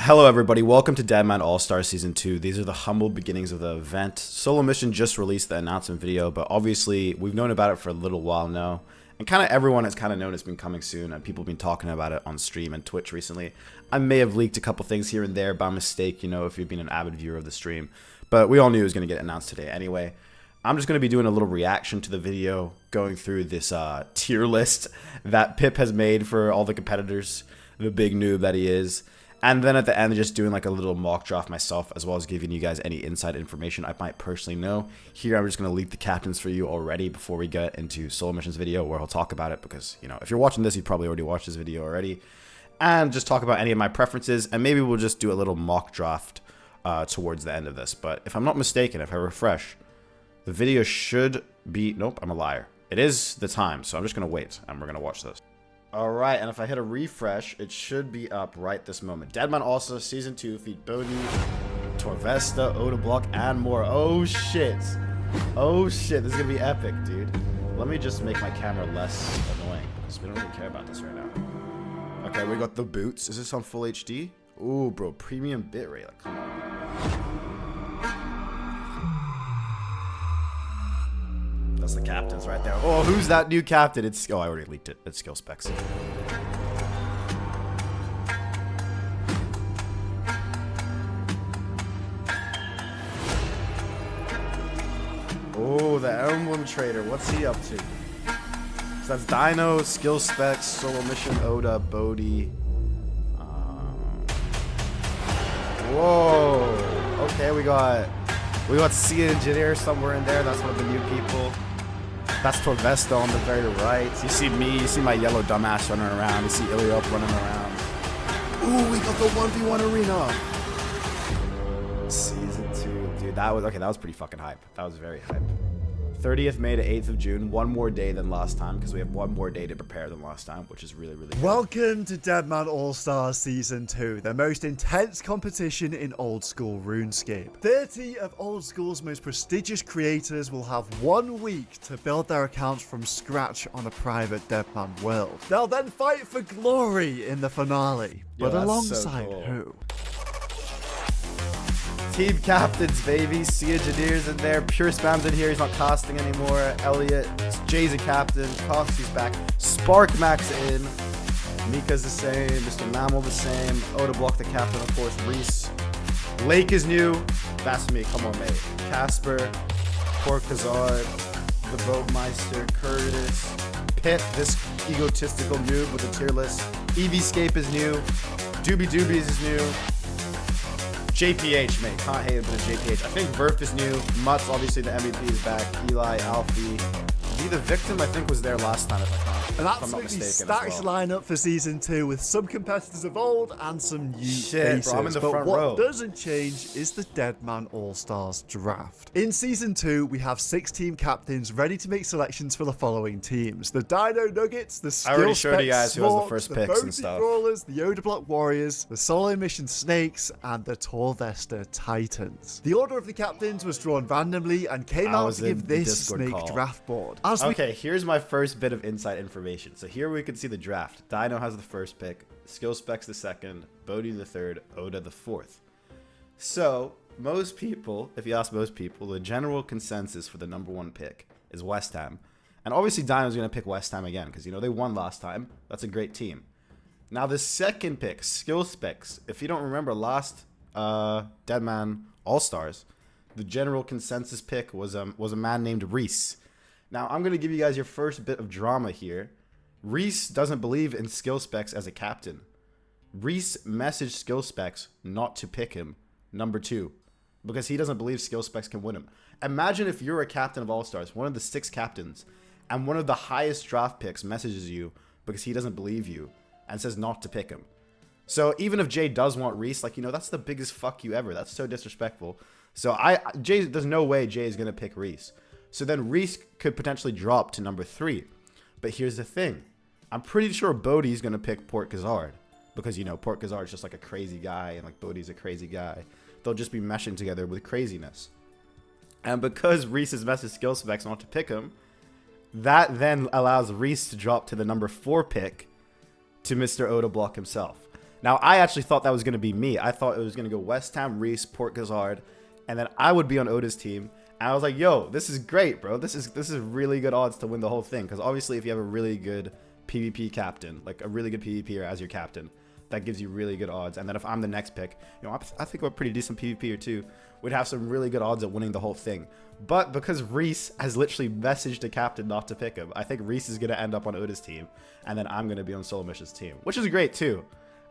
Hello everybody, welcome to Deadman All-Star Season 2. These are the humble beginnings of the event. Solo Mission just released the announcement video, but obviously we've known about it for a little while now. And kind of everyone has kind of known it's been coming soon, and people have been talking about it on stream and Twitch recently. I may have leaked a couple things here and there by mistake, you know, if you've been an avid viewer of the stream. But we all knew it was going to get announced today anyway. I'm just going to be doing a little reaction to the video, going through this tier list that Pip has made for all the competitors, the big noob that he is. And then at the end, just doing like a little mock draft myself, as well as giving you guys any inside information I might personally know. Here, I'm just going to leak the captains for you already before we get into Solo Mission's video, where he'll talk about it. Because, you know, if you're watching this, you probably already watched this video already. And just talk about any of my preferences. And maybe we'll just do a little mock draft towards the end of this. But if I'm not mistaken, if I refresh, the video should be... Nope, I'm a liar. It is the time, so I'm just going to wait. And we're going to watch this. Alright, and if I hit a refresh, it should be up right this moment. Deadman also Season 2, feat Bodhi, Torvesta, Odablock, and more. Oh shit. Oh shit, this is gonna be epic, dude. Let me just make my camera less annoying, because we don't really care about this right now. Okay, we got the boots. Is this on full HD? Ooh, bro, premium bitrate. Like, come on. That's the captains right there. Oh, who's that new captain? It's... Oh, I already leaked it. It's skill specs. Oh, the Emblem Trader. What's he up to? So that's Dino, skill specs, Solo Mission, Oda, Bodhi. Whoa. Okay, we got Sea Engineer somewhere in there. That's one of the new people. That's Torvesta on the very right. You see me, you see my yellow dumbass running around. You see Iliop running around. Ooh, we got the 1v1 arena. Season 2. Dude, that was pretty fucking hype. That was very hype. 30th May to 8th of June. One more day than last time, because we have one more day to prepare than last time, which is really, really good. Welcome to Deadman All-Stars Season 2, the most intense competition in old school RuneScape. 30 of old school's most prestigious creators will have 1 week to build their accounts from scratch on a private Deadman world. They'll then fight for glory in the finale, but alongside who? Team captains, baby. Sea Engineer's in there. Pure Spam's in here. He's not casting anymore. Elliot. Jay's a captain. Costy's back. Spark Max in. Mika's the same. Mr. Mammal the same. Odablock the captain, of course. Reese. Lake is new. That's me. Come on, mate. Casper. Porkazard. The Boatmeister. Curtis. Pip, this egotistical noob with a tier list. Eevescape is new. Doobie Doobies is new. JPH, mate. Can't hate it, but it's JPH. I think Verf is new. Mutz, obviously, the MVP is back. Eli, Alfie. Be the Victim, I think, was there last time, if An absolutely stacked lineup for Season 2 with some competitors of old and some new faces. Bro, I'm in the but front what row. doesn't change is the Deadman All-Stars draft. In Season 2, we have 6 team captains ready to make selections for the following teams. The Dino Nuggets, the Skill I already showed you guys Specs who has the Smalks, first the picks and Bodhi stuff. Brawlers, the Odablock Warriors, the Solo Mission Snakes, and the Torvesta Titans. The order of the captains was drawn randomly and came out to give this Snake draft board. Okay, here's my first bit of inside information. So here we can see the draft. Dino has the first pick, Skill Specs the second, Bodhi the third, Oda the fourth. So most people, if you ask most people, the general consensus for the #1 pick is West Ham. And obviously Dino's going to pick West Ham again because, you know, they won last time. That's a great team. Now the second pick, Skill Specs. If you don't remember last Deadman All-Stars, the general consensus pick was a man named Reese. Now, I'm going to give you guys your first bit of drama here. Reese doesn't believe in Skill Specs as a captain. Reese messaged Skill Specs not to pick him, #2, because he doesn't believe Skill Specs can win him. Imagine if you're a captain of All-Stars, one of the 6 captains, and one of the highest draft picks messages you because he doesn't believe you and says not to pick him. So even if Jay does want Reese, like, you know, that's the biggest fuck you ever. That's so disrespectful. So there's no way Jay is going to pick Reese. So then Reese could potentially drop to #3. But here's the thing. I'm pretty sure Bodhi's going to pick Porkazard. Because, you know, Porkazard's just like a crazy guy. And like Bodhi's a crazy guy. They'll just be meshing together with craziness. And because Reese has messaged Skill Specs not to pick him, that then allows Reese to drop to the #4 pick to Mr. Odablock himself. Now, I actually thought that was going to be me. I thought it was going to go West Ham, Reese, Port Gazard, and then I would be on Oda's team. And I was like, yo, this is great, bro. This is really good odds to win the whole thing. Because obviously, if you have a really good PvP captain, like a really good PvPer as your captain, that gives you really good odds. And then if I'm the next pick, you know, I think I'm a pretty decent PvPer too. We'd have some really good odds at winning the whole thing. But because Reese has literally messaged the captain not to pick him, I think Reese is going to end up on Oda's team. And then I'm going to be on Solo Mission's team, which is great too.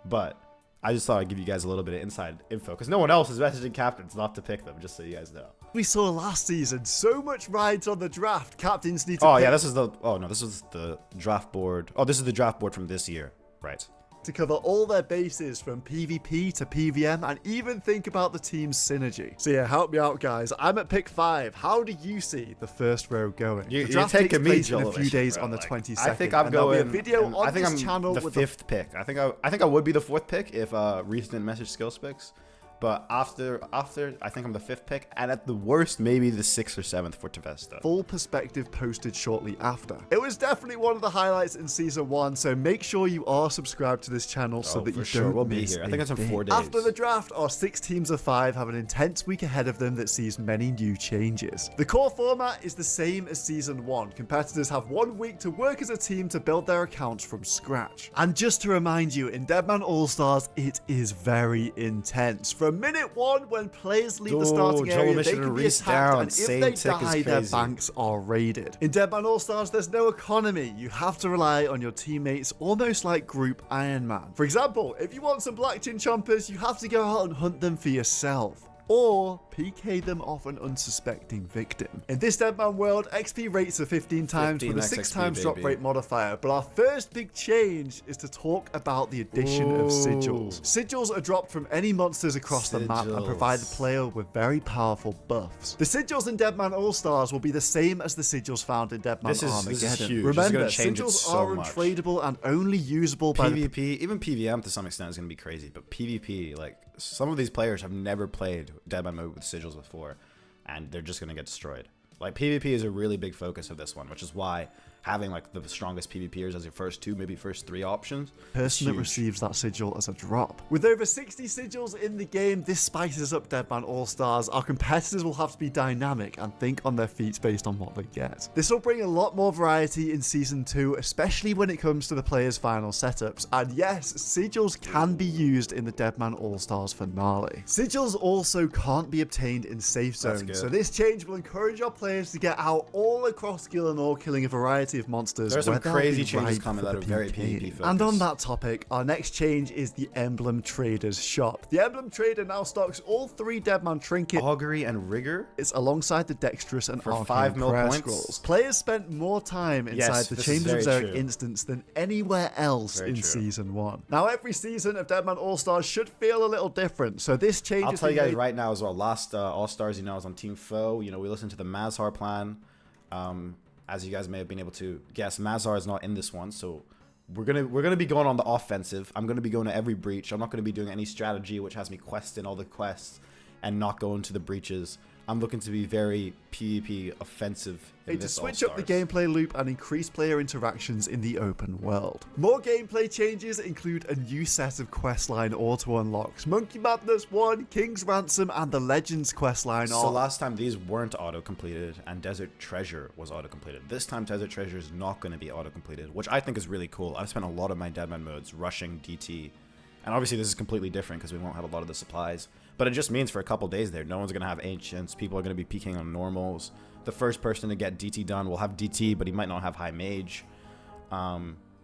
But I just thought I'd give you guys a little bit of inside info because no one else is messaging captains not to pick them, just so you guys know. We saw last season so much rides on the draft. Captains need to Oh, pick yeah, this is the... Oh, no, this is the draft board. Oh, this is the draft board from this year. Right. to cover all their bases from PvP to PvM and even think about the team's synergy. So yeah, help me out, guys. I'm at pick 5. How do you see the first row going? The draft takes place in a few days on the 22nd. I think I'm going... There'll be a video on this channel the with 5th pick. I think I would be the 4th pick if Reese didn't message skill specs. But after, I think I'm the 5th pick, and at the worst, maybe the 6th or 7th for Tavesta. Full perspective posted shortly after. It was definitely one of the highlights in Season 1, so make sure you are subscribed to this channel so that you don't miss I think it's in 4 days. After the draft, our 6 teams of 5 have an intense week ahead of them that sees many new changes. The core format is the same as Season 1. Competitors have 1 week to work as a team to build their accounts from scratch. And just to remind you, in Deadman All-Stars, it is very intense. From minute 1, when players leave the starting area, they can be attacked, and if they die, their banks are raided. In Deadman All-Stars, there's no economy. You have to rely on your teammates, almost like Group Iron Man. For example, if you want some Black Chin Chompers, you have to go out and hunt them for yourself, or PK them off an unsuspecting victim. In this Deadman world, XP rates are 15 times with a 6 times drop rate modifier, but our first big change is to talk about the addition of sigils. Sigils are dropped from any monsters across the map and provide the player with very powerful buffs. The sigils in Deadman All-Stars will be the same as the sigils found in Deadman Armageddon. Remember, sigils are untradeable and only usable by PvP, even PvM to some extent is going to be crazy, but PvP, like, some of these players have never played Deadman mode with sigils before, and they're just going to get destroyed. Like, PvP is a really big focus of this one, which is why having like the strongest PvPers as your first 2, maybe first 3 options. Person that receives that sigil as a drop. With over 60 sigils in the game, this spices up Deadman All-Stars. Our competitors will have to be dynamic and think on their feet based on what they get. This will bring a lot more variety in Season 2, especially when it comes to the players' final setups. And yes, sigils can be used in the Deadman All-Stars finale. Sigils also can't be obtained in safe zones, so this change will encourage our players to get out all across Gillinor, killing a variety of monsters. There's some crazy changes coming that are very PvP focused. And on that topic, our next change is the Emblem Trader's shop. The Emblem Trader now stocks all 3 Deadman trinkets, Augury and Rigor. It's alongside the Dexterous and for Arcane 5 mil prayer points. Scrolls. Players spent more time inside the Chambers of Xeric instance than anywhere else in Season 1. Now, every season of Deadman All-Stars should feel a little different, so this change I'll tell you guys right now as well. Last All-Stars, you know, I was on Team Foe. You know, we listened to the Mazhar plan. As you guys may have been able to guess, Mazhar is not in this one, so we're gonna be going on the offensive. I'm gonna be going to every breach. I'm not gonna be doing any strategy, which has me questing all the quests and not going to the breaches. I'm looking to be very PvP offensive. To switch up the gameplay loop and increase player interactions in the open world. More gameplay changes include a new set of questline auto-unlocks. Monkey Madness 1, King's Ransom, and the Legends questline So last time these weren't auto-completed and Desert Treasure was auto-completed. This time Desert Treasure is not going to be auto-completed, which I think is really cool. I've spent a lot of my Deadman modes rushing DT. And obviously this is completely different because we won't have a lot of the supplies. But it just means for a couple days there, no one's going to have Ancients. People are going to be peeking on normals. The first person to get DT done will have DT, but he might not have High Mage.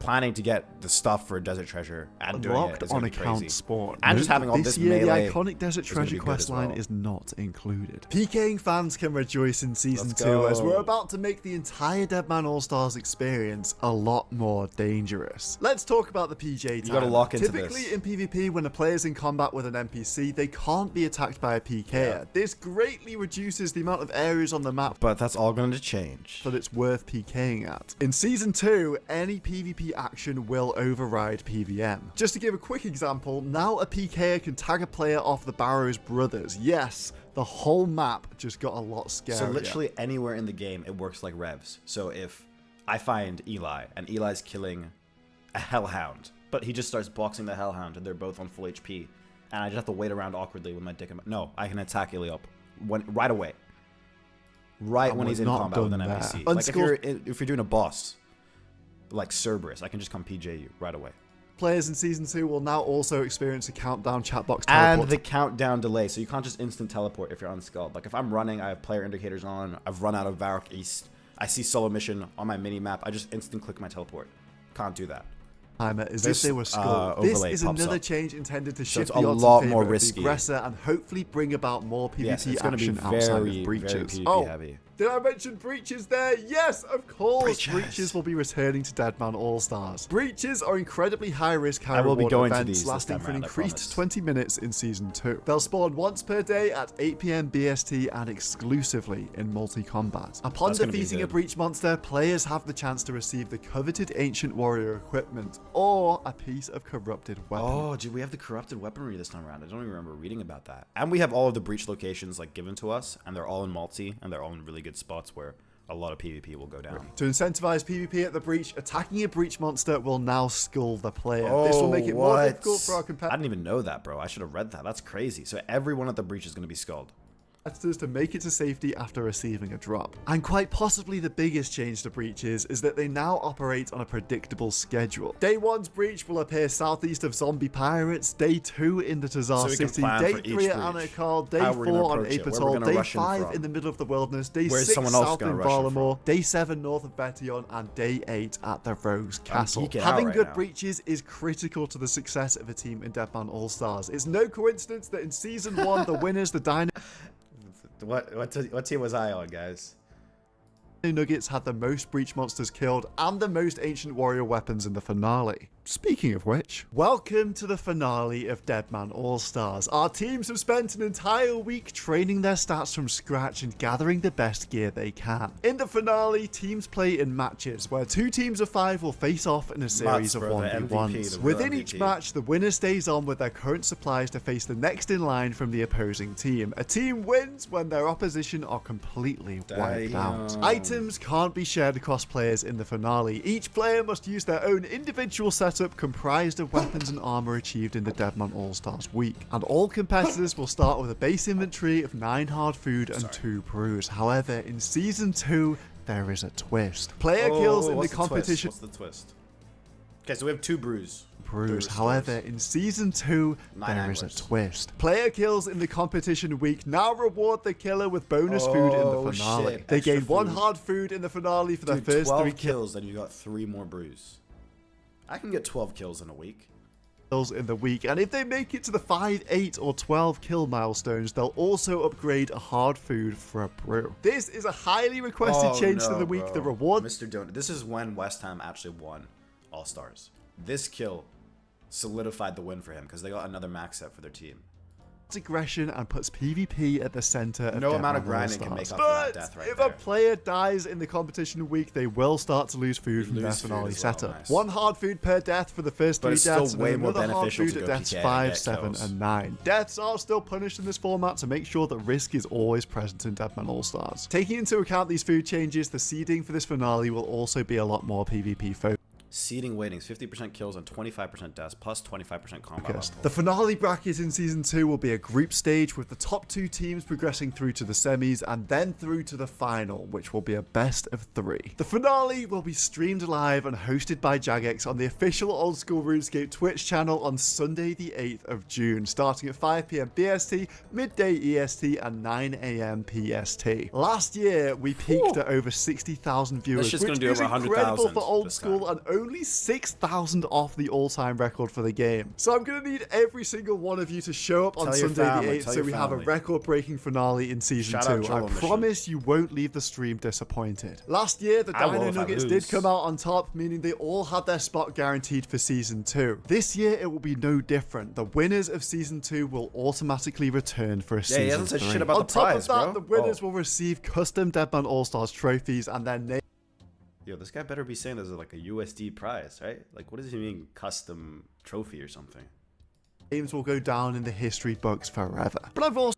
Planning to get the stuff for Desert Treasure and doing it is on account spawn. And just having all this year, melee. The iconic Desert Treasure questline is not included. PKing fans can rejoice in Season 2 as we're about to make the entire Deadman All-Stars experience a lot more dangerous. Let's talk about the PJ time. You gotta lock into Typically in PvP, when a player's in combat with an NPC, they can't be attacked by a PKer. This greatly reduces the amount of areas on the map, but that's all going to change. But it's worth PKing at. In Season 2, any PvP action will override PvM. Just to give a quick example, now a PKer can tag a player off the Barrows Brothers. Yes, the whole map just got a lot scarier. So literally anywhere in the game, it works like revs. So if I find Eli, and Eli's killing a Hellhound, But he just starts boxing the Hellhound, and they're both on full HP. And I just have to wait around awkwardly with my dick in my... No, I can attack Iliop right away. Right when he's in combat with an NPC. Like if you're doing a boss, like Cerberus, I can just come PJ you right away. Players in Season 2 will now also experience a countdown chat box teleport. And the countdown delay, so you can't just instant teleport if you're unskulled. Like if I'm running, I have player indicators on, I've run out of Varrock East, I see solo mission on my mini-map, I just instant click my teleport. Can't do that. As if they were skulled. This is another change intended to shift the odds in favor of the aggressor and hopefully bring about more PvP action outside of breaches. Heavy. Did I mention breaches there? Yes, of course. Breaches will be returning to Deadman All-Stars. Breaches are incredibly high-risk, high-reward events lasting for an increased 20 minutes in Season 2. They'll spawn once per day at 8 PM BST and exclusively in multi-combat. Upon defeating a breach monster, players have the chance to receive the coveted Ancient Warrior equipment or a piece of corrupted weapon. Oh, dude, we have the corrupted weaponry this time around. I don't even remember reading about that. And we have all of the breach locations like given to us, and they're all in multi, and they're all in really good spots where a lot of PvP will go down. To incentivize PvP at the breach, attacking a breach monster will now skull the player. This will make it more difficult for our competitors. I didn't even know that, bro. I should have read that. That's crazy. So everyone at the breach is going to be skulled. To make it to safety after receiving a drop. And quite possibly the biggest change to breaches is that they now operate on a predictable schedule. Day 1's breach will appear southeast of Zombie Pirates, Day 2 in the Tazar City, Day 3 at Anakal, Day 4 on Apatol, Day 5 in the middle of the wilderness, Day 6 south in Varlamore, Day 7 north of Betion, and Day 8 at the Rogue's Castle. Having good breaches is critical to the success of a team in Deadman All-Stars. It's no coincidence that in Season 1, the winners, the Dino... What team was I on, guys? Nuggets had the most breach monsters killed and the most ancient warrior weapons in the finale. Speaking of which, welcome to the finale of Deadman All-Stars. Our teams have spent an entire week training their stats from scratch and gathering the best gear they can. In the finale, teams play in matches where 2 teams of 5 will face off in a series of 1v1s. Within each match, the winner stays on with their current supplies to face the next in line from the opposing team. A team wins when their opposition are completely wiped out. Items can't be shared across players in the finale. Each player must use their own individual setup comprised of weapons and armor achieved in the Deadman All-Stars week. And all competitors will start with a base inventory of 9 hard food and 2 brews. However, in Season 2, there is a twist. Player kills in the competition... What's the twist? Okay, so we have 2 brews. However, in Season 2, there is a twist. Player kills in the competition week now reward the killer with bonus food in the finale. Shit. They gain 1 hard food in the finale for their first 3 kills, then you got 3 more brews. I can get 12 kills in a week. In the week, and if they make it to the 5, 8, or 12 kill milestones, they'll also upgrade a hard food for a brew. This is a highly requested change to the week. Bro. The reward... Mr. Donut. This is when West Ham actually won All-Stars. This kill solidified the win for him because they got another max set for their team. Aggression and puts PvP at the center of no amount of grinding can make up for that death right if there. A player dies in the competition week, they will start to lose food from their finale setup. Nice. 1 hard food per death for the first 3 deaths, and another hard food at deaths 5, 7, and 9. Deaths are still punished in this format to make sure that risk is always present in Deadman All-Stars. Taking into account these food changes, the seeding for this finale will also be a lot more PvP focused. Seeding weightings, 50% kills and 25% deaths, plus 25% combat level. The finale bracket in Season 2 will be a group stage with the top 2 teams progressing through to the semis and then through to the final, which will be a best of 3. The finale will be streamed live and hosted by Jagex on the official Old School RuneScape Twitch channel on Sunday the 8th of June, starting at 5 PM BST, midday EST, and 9 AM PST. Last year, we peaked at over 60,000 viewers, which is incredible for Old School and only 6,000 off the all-time record for the game. So I'm going to need every single one of you to show up on Sunday the 8th so we have a record-breaking finale in Season 2. I promise you won't leave the stream disappointed. Last year, the Dino Nuggets did come out on top, meaning they all had their spot guaranteed for Season 2. This year, it will be no different. The winners of Season 2 will automatically return for a Season 3. He hasn't said shit about the prize, on top of that, the winners will receive custom Deadman All-Stars trophies and their name. Yo, this guy better be saying there's like a USD prize, right? Like, what does he mean, custom trophy or something? Names will go down in the history books forever. But I've also...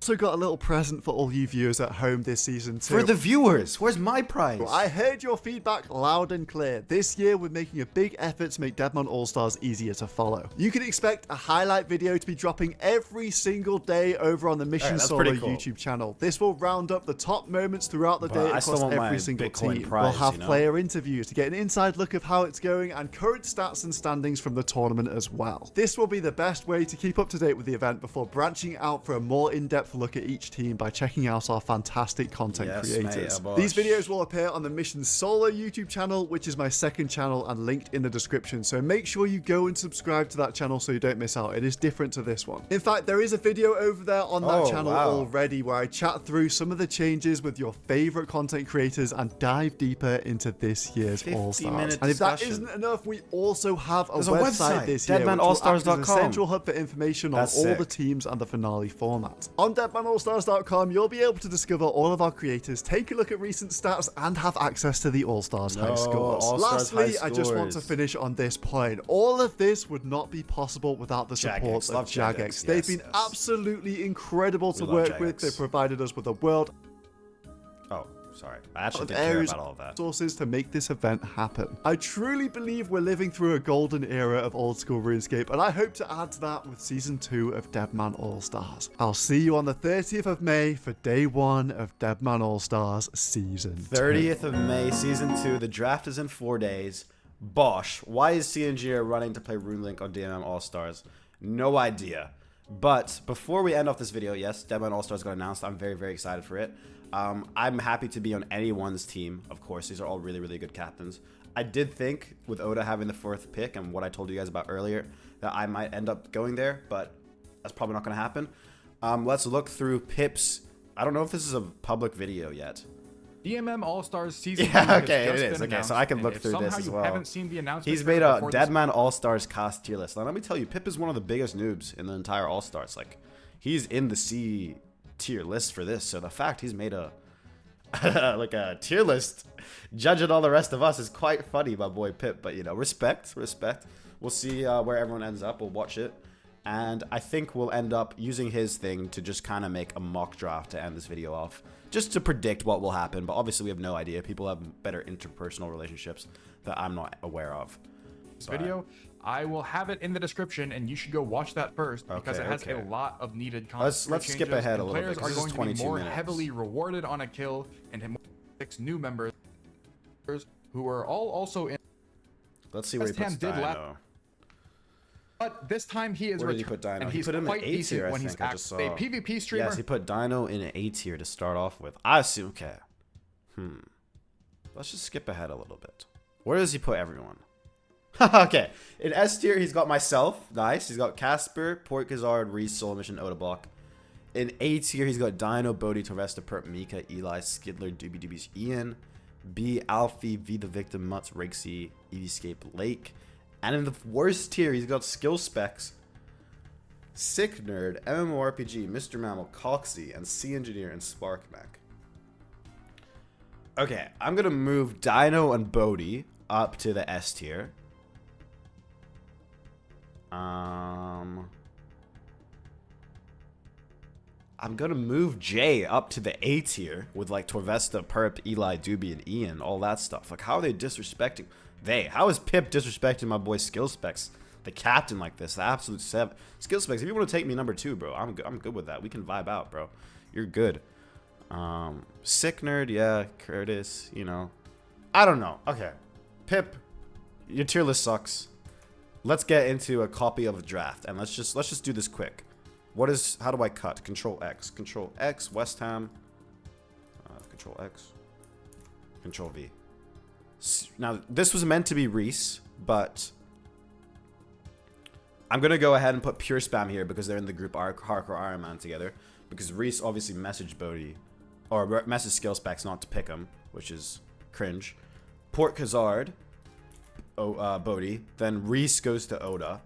Also got a little present for all you viewers at home this season too. For the viewers, where's my prize? I heard your feedback loud and clear. This year we're making a big effort to make Deadman All-Stars easier to follow. You can expect a highlight video to be dropping every single day over on the Mission Solo cool. YouTube channel. This will round up the top moments throughout the day across every single team. Prize, we'll have player interviews to get an inside look of how it's going and current stats and standings from the tournament as well. This will be the best way to keep up to date with the event before branching out for a more in-depth look at each team by checking out our fantastic content creators. These videos will appear on the Mission Solo YouTube channel, which is my second channel and linked in the description, so make sure you go and subscribe to that channel so you don't miss out. It is different to this one. In fact, there is a video over there on that channel already where I chat through some of the changes with your favorite content creators and dive deeper into this year's All-Stars. And if that isn't enough, we also have a website this year, which will act as a central hub for information on all the teams and the finale format. On deadmanallstars.com, you'll be able to discover all of our creators, take a look at recent stats, and have access to the All-Stars high scores. Lastly, I just want to finish on this point. All of this would not be possible without the support of Jagex. They've been absolutely incredible to work with. They've provided us with a world Sorry, I actually did care about all of that. Sources to make this event happen. I truly believe we're living through a golden era of old school RuneScape, and I hope to add to that with Season 2 of Deadman All-Stars. I'll see you on the 30th of May for Day 1 of Deadman All-Stars Season 2. 30th of May, Season 2. The draft is in 4 days. Bosh. Why is CNG running to play RuneLink on DMM All-Stars? No idea. But before we end off this video, yes, Deadman All-Stars got announced. I'm very, very excited for it. I'm happy to be on anyone's team. Of course, these are all really, really good captains. I did think with Oda having the 4th pick and what I told you guys about earlier that I might end up going there, but that's probably not going to happen. Let's look through Pip's. I don't know if this is a public video yet. DMM All-Stars Season 2 okay, it is. Okay, so I can look through this as well. Haven't seen the announcement, he's made a Deadman All-Stars cast tier list. Now, let me tell you, Pip is one of the biggest noobs in the entire All-Stars. Like, he's in the C tier list for this. So the fact he's made a like a tier list judging all the rest of us is quite funny, my boy Pip. But, you know, respect. We'll see where everyone ends up. We'll watch it. And I think we'll end up using his thing to just kind of make a mock draft to end this video off. Just to predict what will happen. But obviously we have no idea. People have better interpersonal relationships that I'm not aware of. Video, I will have it in the description, and you should go watch that first because it has a lot of needed content. Let's skip ahead a little bit. Players are going to be more heavily rewarded on a kill, and have 6 new members who are all also in. Let's see where he puts Dino. But this time he is Where did he put Dino? and He he's put him in quite A decent tier, I when he's think. I just saw. a PvP streamer. Yes, he put Dino in an A tier to start off with. I assume. Okay. Let's just skip ahead a little bit. Where does he put everyone? Okay. In S tier, he's got myself. Nice. He's got Casper, Port Kazard, Reese, Soul Mission, Oda Block. In A tier, he's got Dino, Bodhi, Torvesta, Perp, Mika, Eli, Skidler, Doobie Doobies, Ian. B, Alfie, V the Victim, Mutz, Rigsy, Eviescape, Lake. And in the worst tier, he's got Skill Specs, Sick Nerd, MMORPG, Mr. Mammal, Coxie, and C Engineer and SparkMech. Okay, I'm gonna move Dino and Bodhi up to the S tier. I'm gonna move Jay up to the A tier with like Torvesta, Perp, Eli, Doobie, and Ian, all that stuff. Like, how are they disrespecting? How is Pip disrespecting my boy Skill Specs, the captain, like this? The absolute 7 Skill Specs. If you want to take me number 2, bro, I'm good with that. We can vibe out, bro. You're good. Sick Nerd, yeah. Curtis, you know. I don't know. Okay, Pip, your tier list sucks. Let's get into a copy of a draft, and let's just do this quick. How do I cut? Control X, West Ham. Control X. Control V. Now, this was meant to be Reese, but I'm going to go ahead and put Pure Spam here because they're in the group Hardcore Iron Man together. Because Reese obviously messaged Bodhi, or messaged Skill Specs not to pick him, which is cringe. Port Kazard, Bodhi. Then Reese goes to Oda.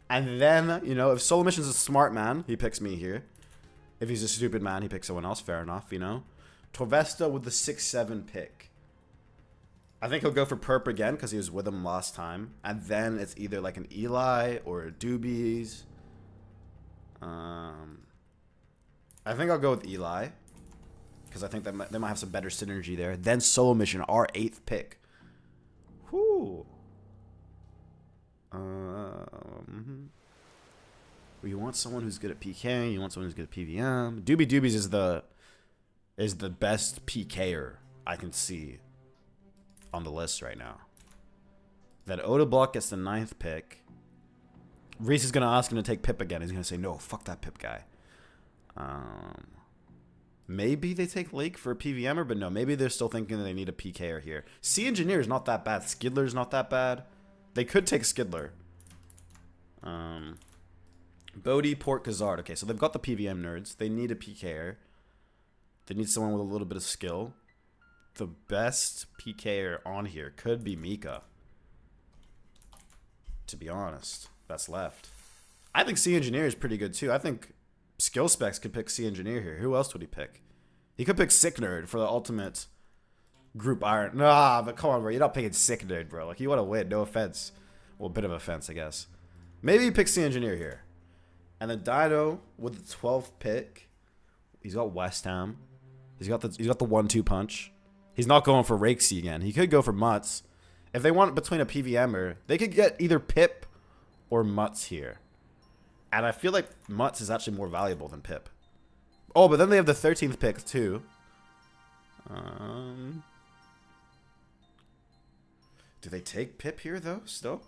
And then, you know, if Soul Mission's a smart man, he picks me here. If he's a stupid man, he picks someone else. Fair enough, you know. Torvesta with the 6-7 pick. I think he'll go for Perp again because he was with him last time. And then it's either like an Eli or a Doobies. I think I'll go with Eli. Because I think they might have some better synergy there. Then Solo Mission, our 8th pick. Whoo. You want someone who's good at PK. You want someone who's good at PVM. Doobie Doobies is the best PKer I can see on the list right now. Then Oda Block gets the 9th pick. Reese is going to ask him to take Pip again. He's going to say, no, fuck that Pip guy. Maybe they take Lake for a PVMer, but no, maybe they're still thinking that they need a PKer here. Sea Engineer is not that bad. Skidler's not that bad. They could take Skidler. Bodhi, Port, Kazard. Okay, so they've got the PVM nerds. They need a PKer. They need someone with a little bit of skill. The best PKer on here could be Mika. To be honest, that's left. I think Sea Engineer is pretty good too. I think Skill Specs could pick Sea Engineer here. Who else would he pick? He could pick Sick Nerd for the ultimate group iron. Nah, but come on, bro. You're not picking Sick Nerd, bro. Like, you want to win. No offense. Well, a bit of offense, I guess. Maybe he picks Sea Engineer here. And then Dido with the 12th pick. He's got West Ham. He's got the 1-2 punch. He's not going for Rakesy again. He could go for Mutts. If they want between a PVMer, they could get either Pip or Mutts here. And I feel like Mutts is actually more valuable than Pip. Oh, but then they have the 13th pick too. Do they take Pip here though? Still?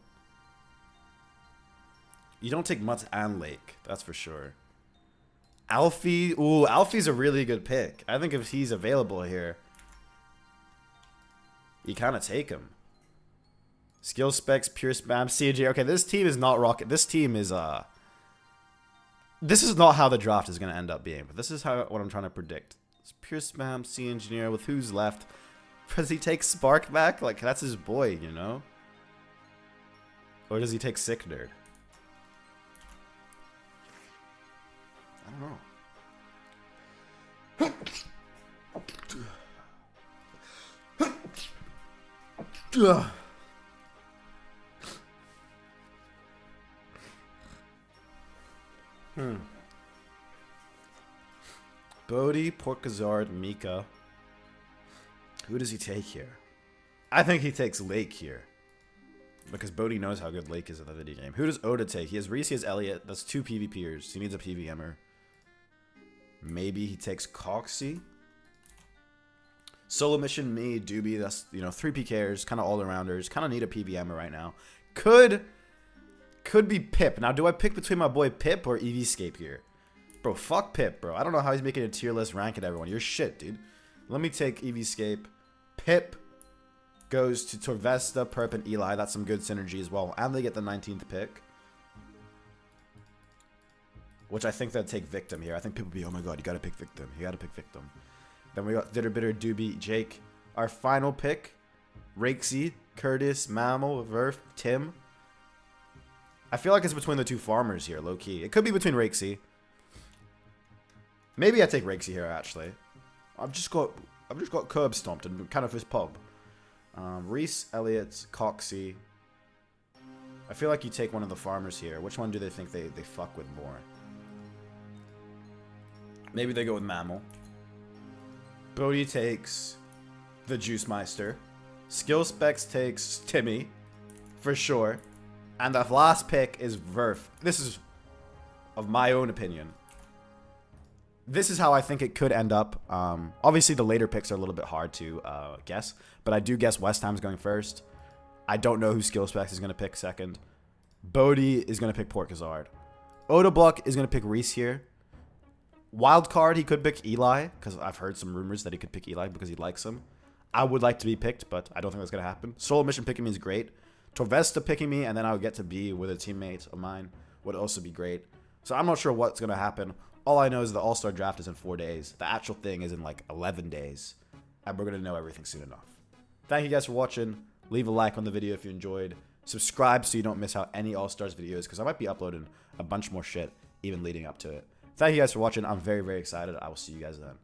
You don't take Mutts and Lake, that's for sure. Alfie, ooh, Alfie's a really good pick. I think if he's available here, you kind of take him. Skill Specs, Pure Spam, CJ. Okay, this team is not rocket. This team is this is not how the draft is going to end up being, but this is what I'm trying to predict. It's Pure Spam, Sea Engineer with who's left. Does he take Spark back? Like, that's his boy, you know? Or does he take Sick Nerd? I don't know. Bodhi, Porkazard, Mika. Who does he take here? I think he takes Lake here. Because Bodhi knows how good Lake is at the video game. Who does Oda take? He has Reese, he has Elliot. That's 2 PvPers. He needs a PVMer. Maybe he takes Coxie. Solo Mission, me, Doobie. That's, 3 PKers. Kind of all-arounders. Kind of need a PVMer right now. Could be Pip. Now, do I pick between my boy Pip or EVscape here? Bro, fuck Pip, bro. I don't know how he's making a tier list ranking everyone. You're shit, dude. Let me take EVscape. Pip goes to Torvesta, Perp, and Eli. That's some good synergy as well. And they get the 19th pick. Which I think they'll take Victim here. I think people will be, oh my god, you gotta pick Victim. You gotta pick Victim. Then we got Ditter Bitter, Doobie, Jake. Our final pick. Rakesy, Curtis, Mammal, Verf, Tim. I feel like it's between the 2 farmers here, low key. It could be between Rakesy. Maybe I take Rakesy here, actually. I've just got curb stomped and kind of his pub. Reese, Elliott, Coxie. I feel like you take one of the farmers here. Which one do they think they fuck with more? Maybe they go with Mammal. Bodhi takes the Juice Meister. Skill Specs takes Timmy. For sure. And the last pick is Verf. This is, of my own opinion, this is how I think it could end up. Obviously, the later picks are a little bit hard to guess, but I do guess West Ham's going first. I don't know who Skill Specs is going to pick second. Bodhi is going to pick Port Kazard. Oda Block is going to pick Reese here. Wild card, he could pick Eli, because I've heard some rumors that he could pick Eli because he likes him. I would like to be picked, but I don't think that's going to happen. Solo Mission picking me is great. Torvesta picking me, and then I would get to be with a teammate of mine would also be great. So I'm not sure what's going to happen. All I know is the All-Star Draft is in 4 days. The actual thing is in like 11 days. And we're going to know everything soon enough. Thank you guys for watching. Leave a like on the video if you enjoyed. Subscribe so you don't miss out any All-Stars videos, because I might be uploading a bunch more shit even leading up to it. Thank you guys for watching. I'm very, very excited. I will see you guys then.